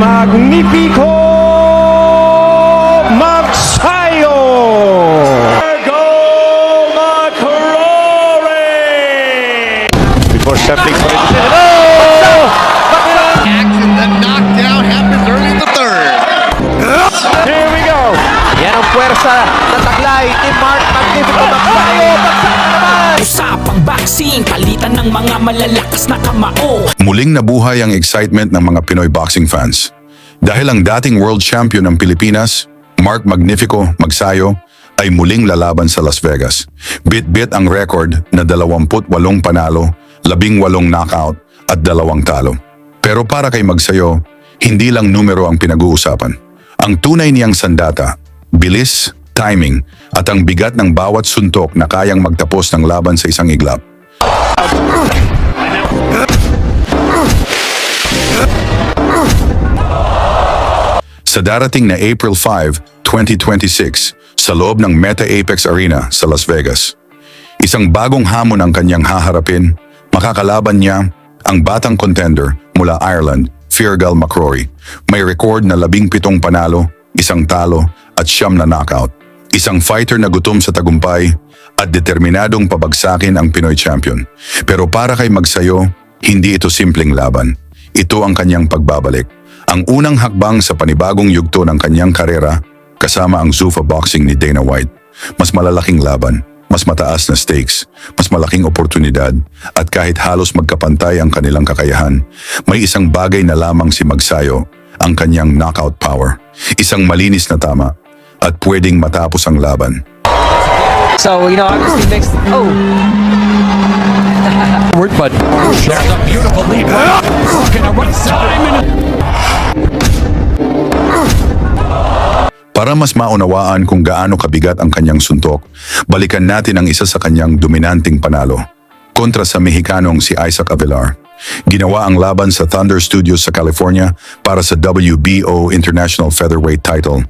Magnifico MAGSAYO! Go McCRORY! Before stepping for it. Action, the knockdown happens early in the third. Here we go! Yan ang puwersa ng taglay ni Mark Magnifico MAGSAYO. Usapang boxing, palitan ng mga malalakas na kamao. Muling nabuhay ang excitement ng mga Pinoy boxing fans. Dahil ang dating world champion ng Pilipinas, Mark Magnifico MAGSAYO, ay muling lalaban sa Las Vegas. Bit-bit ang record na 28 panalo, 18 knockout at 2 talo. Pero para kay MAGSAYO, hindi lang numero ang pinag-uusapan. Ang tunay niyang sandata, bilis, timing, at ang bigat ng bawat suntok na kayang magtapos ng laban sa isang iglap. Sa darating na April 5, 2026, sa loob ng Meta Apex Arena sa Las Vegas, isang bagong hamon ang kanyang haharapin. Makakalaban niya ang batang contender mula Ireland, McCRORY. May record na 17 panalo, 1 talo at 9 na knockout. Isang fighter na gutom sa tagumpay at determinadong pabagsakin ang Pinoy champion. Pero para kay MAGSAYO, hindi ito simpleng laban. Ito ang kanyang pagbabalik. Ang unang hakbang sa panibagong yugto ng kanyang karera kasama ang Zuffa Boxing ni Dana White. Mas malalaking laban, mas mataas na stakes, mas malaking oportunidad, at kahit halos magkapantay ang kanilang kakayahan, may isang bagay na lamang si MAGSAYO, ang kanyang knockout power. Isang malinis na tama at pwedeng matapos ang laban. So, obviously next... Oh! Word bud. There's a beautiful lead. Gonna run Simon. Para mas maunawaan kung gaano kabigat ang kanyang suntok, balikan natin ang isa sa kanyang dominanting panalo. Kontra sa Mexicanong si Isaac Avilar. Ginawa ang laban sa Thunder Studios sa California para sa WBO International Featherweight title.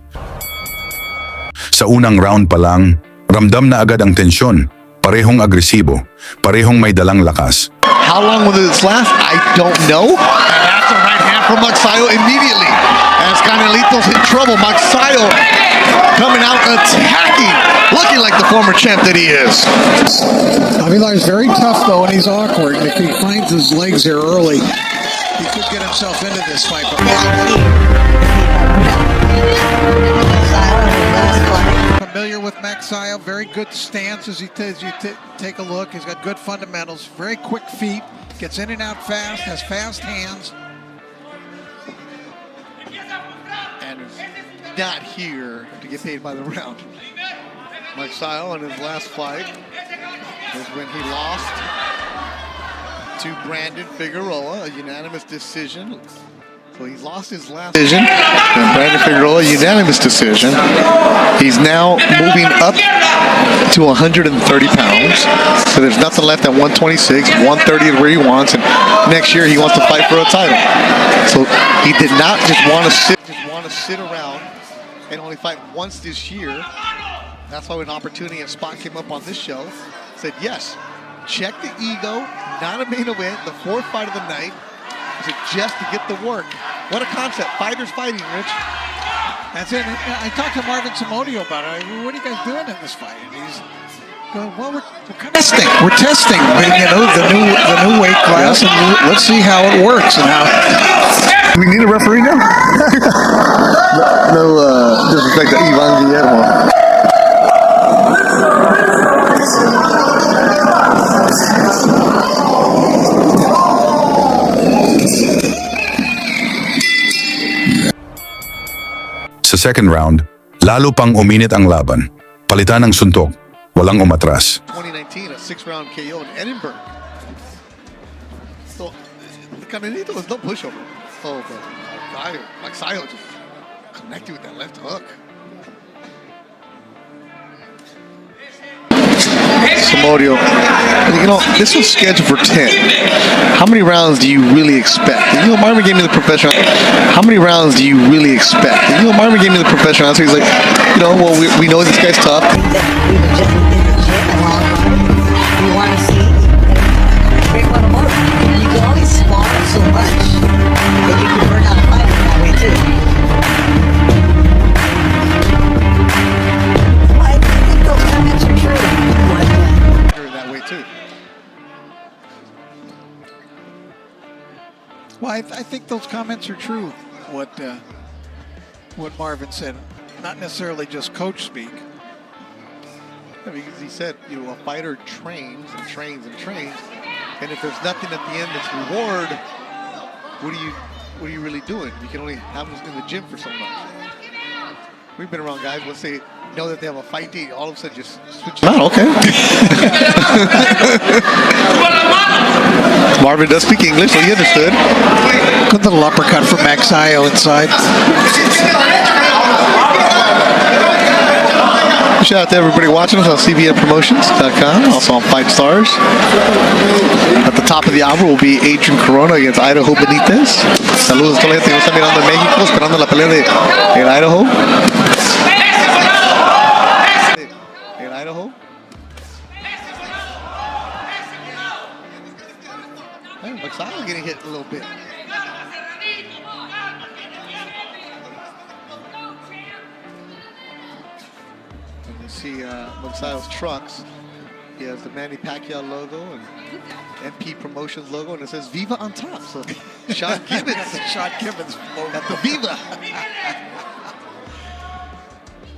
Sa unang round pa lang, ramdam na agad ang tensyon. Parehong agresibo, parehong may dalang lakas. How long will this last? I don't know. And that's a right hand from MAGSAYO immediately. As Canelito's in trouble, MAGSAYO coming out attacking, looking like the former champ that he is. Avilar is very tough though, and he's awkward. If he finds his legs here early, he could get himself into this fight. Familiar with MAGSAYO, very good stance as you take a look. He's got good fundamentals, very quick feet, gets in and out fast, has fast hands. And not here to get paid by the round. MAGSAYO in his last fight was when he lost to Brandon Figueroa, a unanimous decision. So he lost his last decision, and Brandon Figueroa, unanimous decision. He's now moving up to 130 pounds. So there's nothing left at 126. 130 is where he wants, and next year he wants to fight for a title. So he did not just want to sit around and only fight once this year. That's why when an opportunity and spot came up on this show, said yes, check the ego, not a main event, the 4th fight of the night. Is it just to get the work? What a concept. Fighters fighting, Rich. That's it. I talked to Marvin Samodio about it. What are you guys doing in this fight? And he's going, well, we're kind of testing. We're testing, the new weight class, and let's see how it works and how. Do we need a referee now? no disrespect to Ivan Guillermo. Sa second round, lalo pang uminit ang laban. Palitan ng suntok, walang umatras. 2019, a 6-round KO in Edinburgh. So, Canelito was no pushover. Oh, but MAGSAYO just connected with that left hook. Samodio, this was scheduled for 10. How many rounds do you really expect? Marvin gave me the professional. How many rounds do you really expect? Marvin gave me the professional answer. He's like, well, we know this guy's tough. We want to see big one more. You can only spar so much, but you can burn out a fight that way too. I think those comments are true. What Marvin said, not necessarily just coach speak. Yeah, because he said, a fighter trains and trains and trains, and if there's nothing at the end that's reward, what are you really doing? You can only have them in the gym for so much. We've been around guys. Once they know that they have a fight date, all of a sudden just switch. Oh, okay. Marvin does speak English, so he understood. Good little uppercut from MAGSAYO inside. Shout out to everybody watching us on cbnpromotions.com, also on Fight Stars. At the top of the hour will be Adrian Corona against Idaho Benitez. Saludos a toda la gente que nos está mirando en México, esperando la pelea de el Idaho. El Idaho. Hey, McSal's getting hit a little bit. See MAGSAYO's trucks. He has the Manny Pacquiao logo and MP Promotions logo, and it says Viva on top. So Sean Gibbons. Sean Gibbons logo. At the Viva.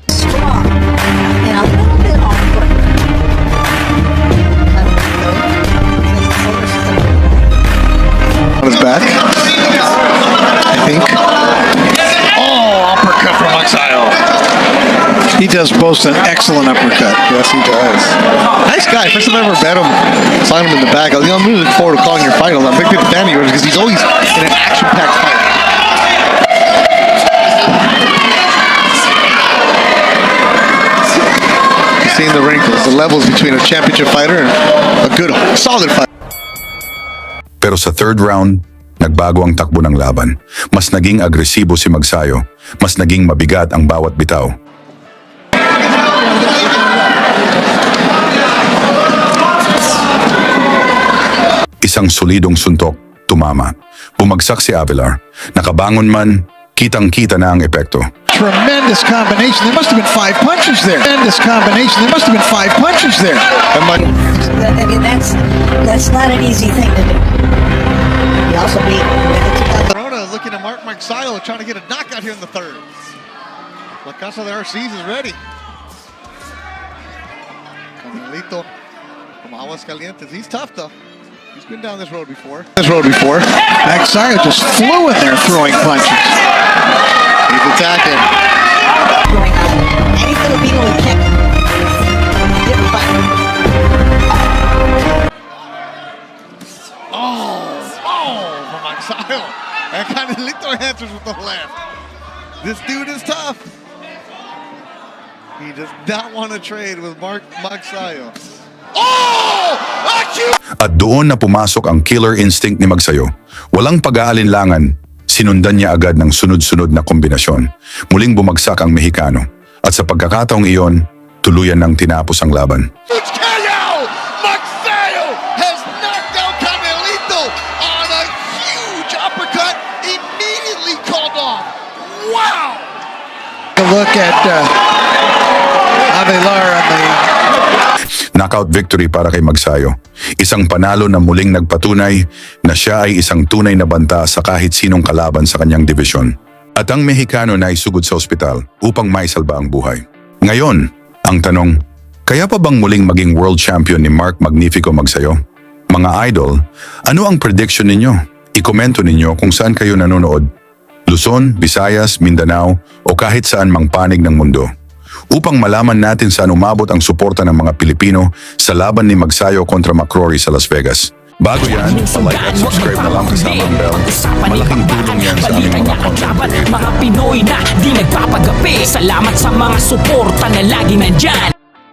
Strong and a little bit awkward. On his back, I think. Oh, uppercut from MAGSAYO. He does boast an excellent uppercut. Yes, he does. Nice guy. First time I ever met him, saw him in the back. I'm really looking forward to calling your fight. I'm a big fan of yours because he's always in an action-packed fight. Seeing the wrinkles, the levels between a championship fighter and a good, solid fighter. Pero sa third round, nagbago ang takbo ng laban. Mas naging agresibo si MAGSAYO. Mas naging mabigat ang bawat bitaw. Isang solidong suntok, tumama. Bumagsak si Avilar. Nakabangon man, kitang-kita na ang epekto. Tremendous combination. There must have been 5 punches there. Tremendous combination. There must have been 5 punches there. I mean, that's not an easy thing to do. He also beat Corona looking at MAGSAYO trying to get a knockout here in the third. La Casa de Arces is ready. Carmelito from Aguascalientes. He's tough though. He's been down this road before. MAGSAYO just flew in there throwing punches. He's attacking. going on. Any Filipino who can't didn't fight. From MAGSAYO. And Carmelito answers with the left. This dude is tough. He does not want to trade with MAGSAYO. At doon na pumasok ang killer instinct ni MAGSAYO. Walang pag-aalinlangan, sinundan niya agad ng sunod-sunod na kombinasyon. Muling bumagsak ang Mexicano. At sa pagkakataong iyon, tuluyan nang tinapos ang laban. MAGSAYO has knocked out Carmelito on a huge uppercut, immediately called off. Wow! A look at Avilar on the Knockout victory para kay MAGSAYO. Isang panalo na muling nagpatunay na siya ay isang tunay na banta sa kahit sinong kalaban sa kanyang division. At ang Mexicano na isugod sa ospital upang maisalba ang buhay. Ngayon, ang tanong, kaya pa bang muling maging world champion ni Mark Magnifico MAGSAYO? Mga idol, ano ang prediction ninyo? I-komento ninyo kung saan kayo nanonood. Luzon, Visayas, Mindanao o kahit saan mang panig ng mundo. Upang malaman natin saan umabot ang suporta ng mga Pilipino sa laban ni MAGSAYO kontra McCRORY sa Las Vegas. Bago yan, like at subscribe na lang kasama ang bell. Malaking tulong yan sa aming mga content. Mga Pinoy na di nagpapagapi. Salamat sa mga suporta na lagi nandyan.